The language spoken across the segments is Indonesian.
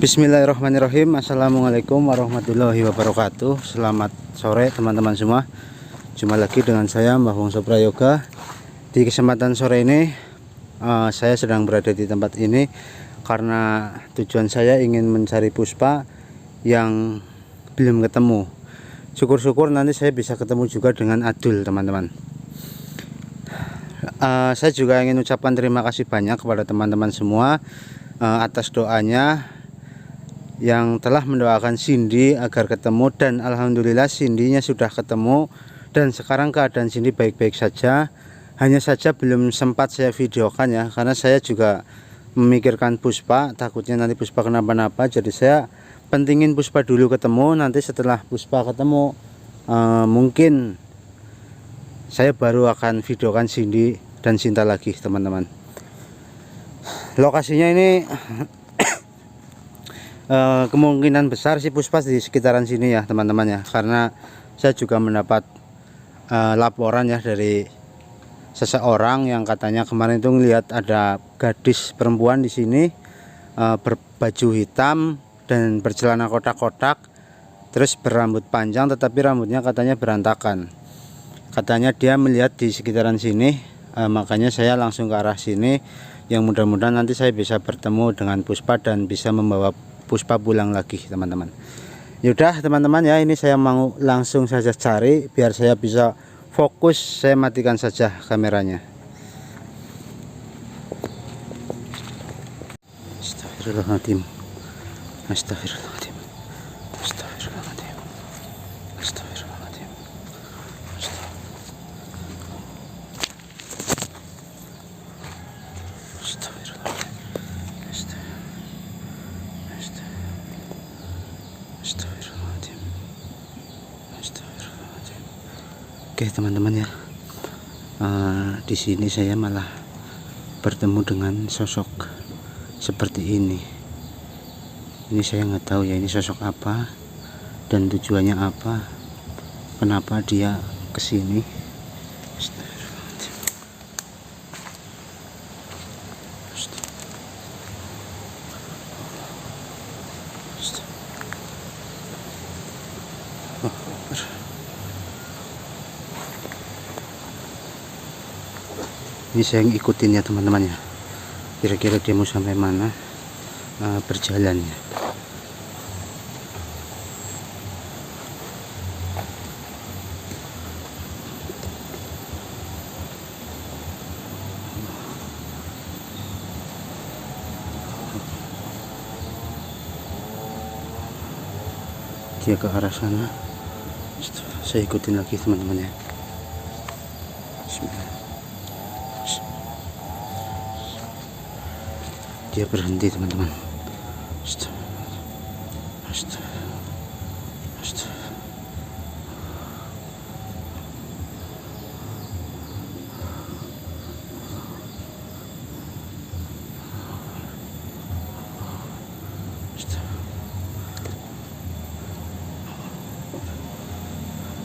Bismillahirrahmanirrahim. Assalamualaikum warahmatullahi wabarakatuh. Selamat sore teman-teman semua. Jumpa lagi dengan saya Mbah Wongso Prayoga. Di kesempatan sore ini saya sedang berada di tempat ini karena tujuan saya ingin mencari puspa yang belum ketemu. Syukur-syukur nanti saya bisa ketemu juga dengan Adul, teman-teman. Saya juga ingin ucapkan terima kasih banyak kepada teman-teman semua atas doanya yang telah mendoakan Cindy agar ketemu, dan alhamdulillah Cindy-nya sudah ketemu dan sekarang keadaan Cindy baik-baik saja. Hanya saja belum sempat saya videokan ya, karena saya juga memikirkan puspa, takutnya nanti puspa kenapa-napa. Jadi saya pentingin puspa dulu ketemu, nanti setelah puspa ketemu mungkin saya baru akan videokan Cindy dan Cinta lagi, teman-teman. Lokasinya ini kemungkinan besar sih puspa di sekitaran sini ya, teman-teman ya, karena saya juga mendapat laporan ya dari seseorang yang katanya kemarin itu ngelihat ada gadis perempuan di sini berbaju hitam dan bercelana kotak-kotak, terus berambut panjang tetapi rambutnya katanya berantakan. Katanya dia melihat di sekitaran sini, makanya saya langsung ke arah sini, yang mudah-mudahan nanti saya bisa bertemu dengan puspa dan bisa membawa puspa pulang lagi, teman-teman. Yaudah teman-teman ya, ini saya mau langsung saja cari biar saya bisa fokus. Saya matikan saja kameranya. Astagfirullahaladzim. Astagfirullahaladzim. Astagfirullahaladzim. Astagfirullahaladzim. Oke teman-teman ya, di sini saya malah bertemu dengan sosok seperti ini. Ini saya nggak tahu ya ini sosok apa dan tujuannya apa, kenapa dia kesini. Ini saya ngikutin ya teman-teman ya, kira-kira dia mau sampai mana berjalannya. Dia ke arah sana, saya ikutin lagi teman-teman ya. Dia berhenti teman-teman.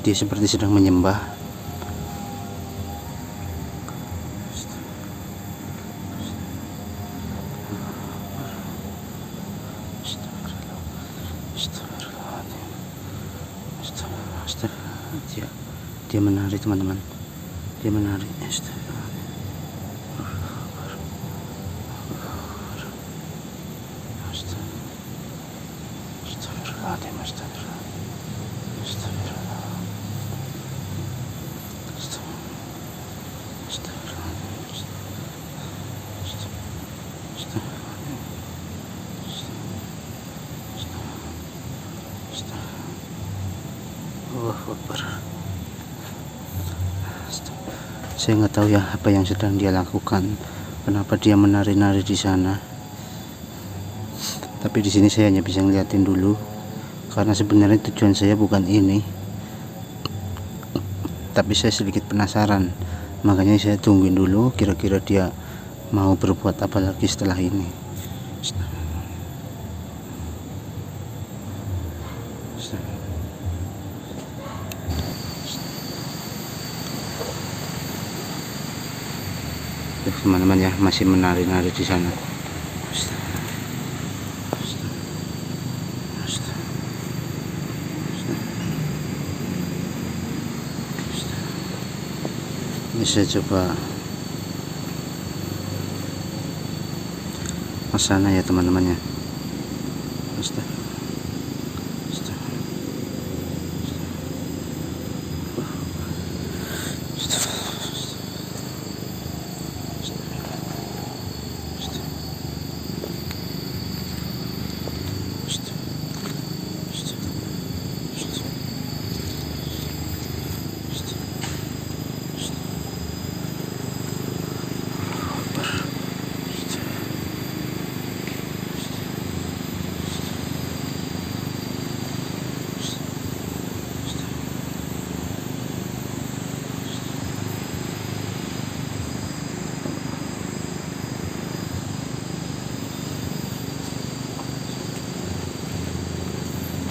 Dia seperti sedang menyembah. Dia menari teman-teman, dia menari. Saya nggak tahu ya apa yang sedang dia lakukan, kenapa dia menari-nari di sana. Tapi di sini saya hanya bisa ngeliatin dulu, karena sebenarnya tujuan saya bukan ini. Tapi saya sedikit penasaran, makanya saya tungguin dulu kira-kira dia mau berbuat apa lagi setelah ini. Teman-teman ya, masih menari-nari di sana. saya coba ke sana ya teman-teman ya.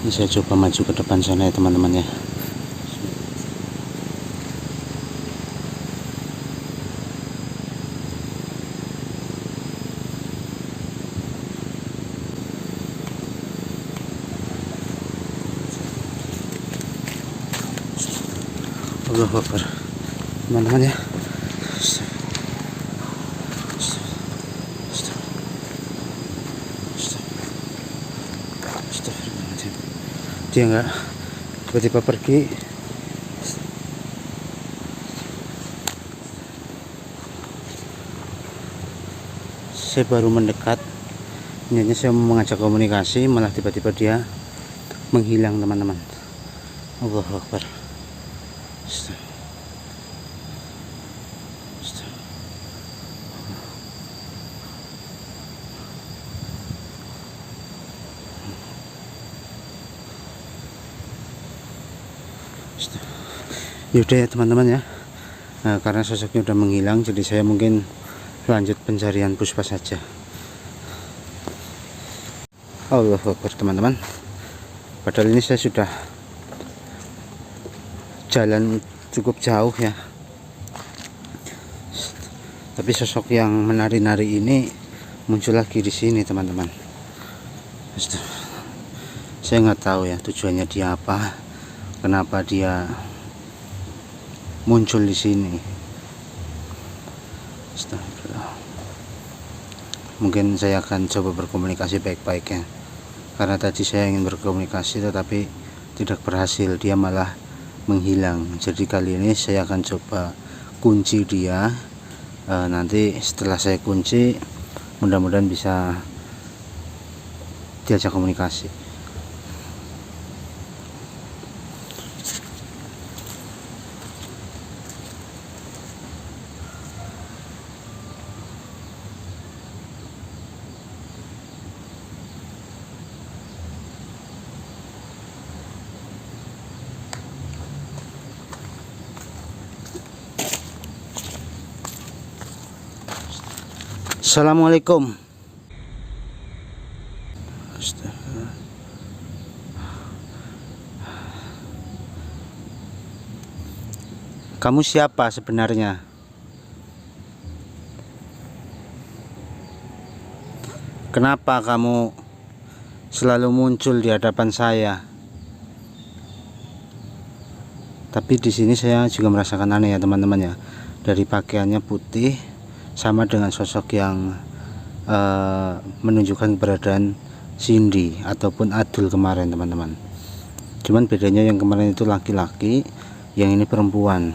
Ini saya coba maju ke depan sana ya teman-teman ya. Allahu Akbar teman-teman ya. Dia nggak tiba-tiba pergi. Saya baru mendekat, niatnya saya mengajak komunikasi, malah tiba-tiba dia menghilang teman-teman. Allahu Akbar. Yaudah ya teman-teman ya. Nah, karena sosoknya udah menghilang, jadi saya mungkin lanjut pencarian Puspa saja. Allahu Akbar teman-teman. Padahal ini saya sudah jalan cukup jauh ya, tapi sosok yang menari-nari ini muncul lagi di sini teman-teman. Saya nggak tahu ya tujuannya dia apa, kenapa dia muncul di sini. Mungkin saya akan coba berkomunikasi baik-baik ya, karena tadi saya ingin berkomunikasi tetapi tidak berhasil, dia malah menghilang. Jadi kali ini saya akan coba kunci dia. Nanti setelah saya kunci, mudah-mudahan bisa diajak komunikasi. Assalamualaikum. Kamu siapa sebenarnya? Kenapa kamu selalu muncul di hadapan saya? Tapi di sini saya juga merasakan aneh ya teman-teman ya. Dari pakaiannya putih, sama dengan sosok yang menunjukkan keberadaan Cindy ataupun Adul kemarin teman-teman. Cuman bedanya yang kemarin itu laki-laki, yang ini perempuan.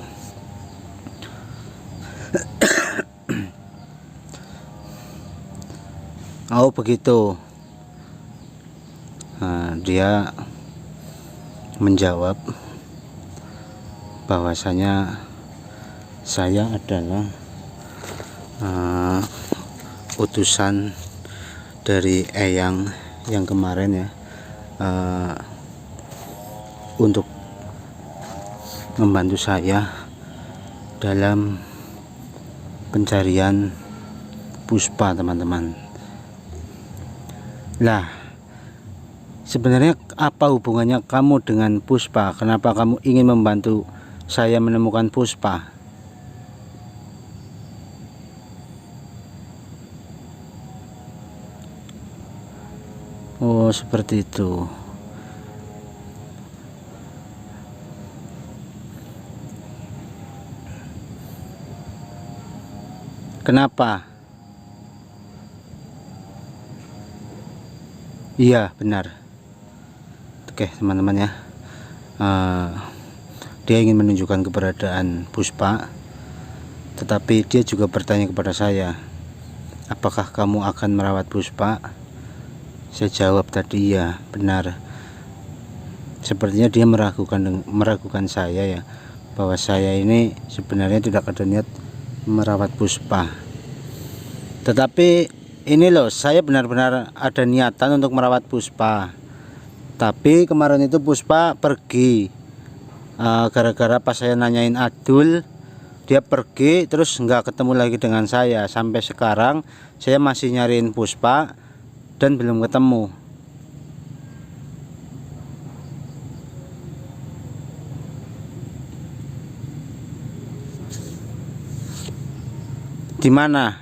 Oh begitu. Nah, dia menjawab bahwasanya saya adalah utusan dari Eyang yang kemarin ya, untuk membantu saya dalam pencarian Puspa teman-teman. Lah, sebenarnya apa hubungannya kamu dengan Puspa? Kenapa kamu ingin membantu saya menemukan Puspa? Oh seperti itu. Kenapa? Iya benar. Oke teman-teman ya, dia ingin menunjukkan keberadaan Puspa, tetapi dia juga bertanya kepada saya, apakah kamu akan merawat Puspa? Saya jawab tadi iya benar. Sepertinya dia meragukan saya ya, bahwa saya ini sebenarnya tidak ada niat merawat Puspa. Tetapi ini loh, saya benar-benar ada niatan untuk merawat Puspa. Tapi kemarin itu Puspa pergi, gara-gara pas saya nanyain Adul, dia pergi terus nggak ketemu lagi dengan saya. Sampai sekarang saya masih nyariin Puspa dan belum ketemu. Di mana?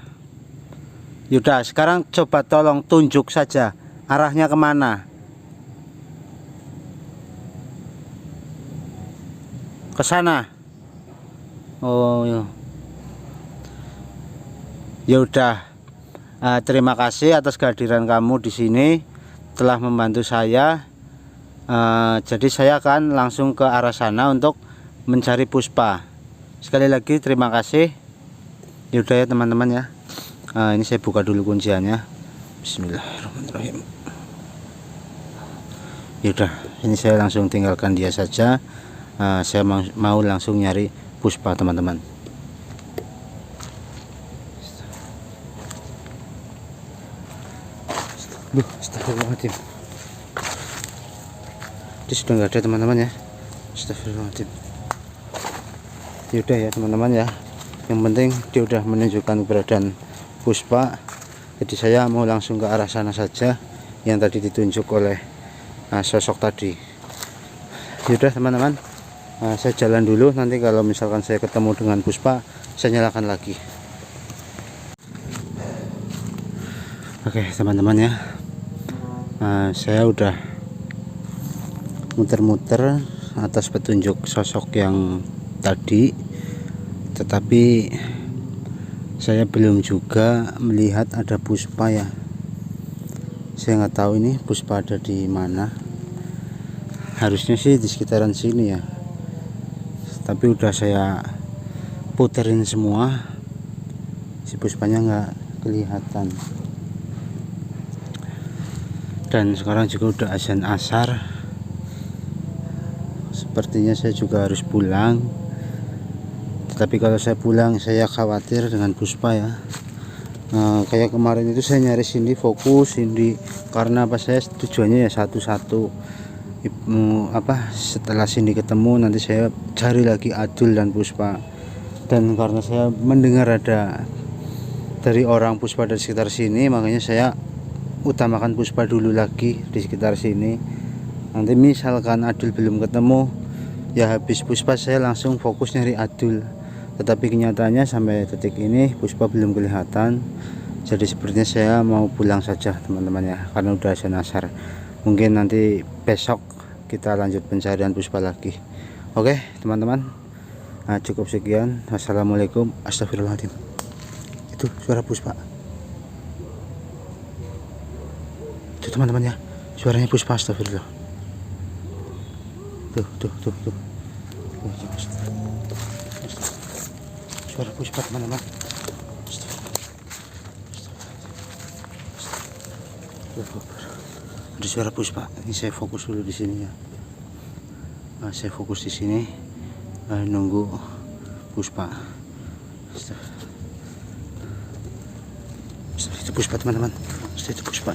Yaudah, sekarang coba tolong tunjuk saja arahnya kemana. Ke sana. Oh ya udah. Terima kasih atas kehadiran kamu di sini, telah membantu saya. Jadi saya akan langsung ke arah sana untuk mencari Puspa. Sekali lagi terima kasih. Yaudah ya teman-teman ya. Ini saya buka dulu kunciannya. Bismillahirrahmanirrahim. Yaudah, ini saya langsung tinggalkan dia saja. Saya mau langsung nyari Puspa teman-teman. Astagfirullahaladzim. Dia sudah nggak ada teman-teman ya. Astagfirullahaladzim. Yaudah ya teman-teman ya, yang penting dia udah menunjukkan keberadaan Puspa. Jadi saya mau langsung ke arah sana saja yang tadi ditunjuk oleh sosok tadi. Yaudah teman-teman, saya jalan dulu. Nanti kalau misalkan saya ketemu dengan Puspa, saya nyalakan lagi. Oke teman-teman ya, saya udah muter-muter atas petunjuk sosok yang tadi, tetapi saya belum juga melihat ada Puspa ya. Saya nggak tahu ini Puspa ada di mana. Harusnya sih di sekitaran sini ya, tapi udah saya puterin semua, si Puspanya nggak kelihatan. Dan sekarang juga udah azan asar. Sepertinya saya juga harus pulang. Tapi kalau saya pulang saya khawatir dengan Puspa ya. Kayak kemarin itu saya nyari Cindy, fokus Cindy, karena apa, saya tujuannya ya satu-satu. Setelah Cindy ketemu nanti saya cari lagi Adul dan Puspa. Dan karena saya mendengar ada dari orang Puspa dari sekitar sini, makanya saya utamakan Puspa dulu lagi di sekitar sini. Nanti misalkan Adul belum ketemu, ya habis Puspa saya langsung fokus nyari Adul. Tetapi kenyataannya sampai detik ini Puspa belum kelihatan. Jadi sepertinya saya mau pulang saja teman-teman ya, karena udah azan asar. Mungkin nanti besok kita lanjut pencarian Puspa lagi. Oke teman-teman, cukup sekian. Assalamualaikum. Astagfirullahaladzim. Itu suara Puspa. Itu teman-teman ya, suaranya Puspa. Astagfirullah. Tuh. Suara Puspa teman-teman. Ada suara Puspa. Ini saya fokus dulu di sini ya. Saya fokus di sini, nunggu Puspa. Itu Puspa teman-teman. Itu Puspa.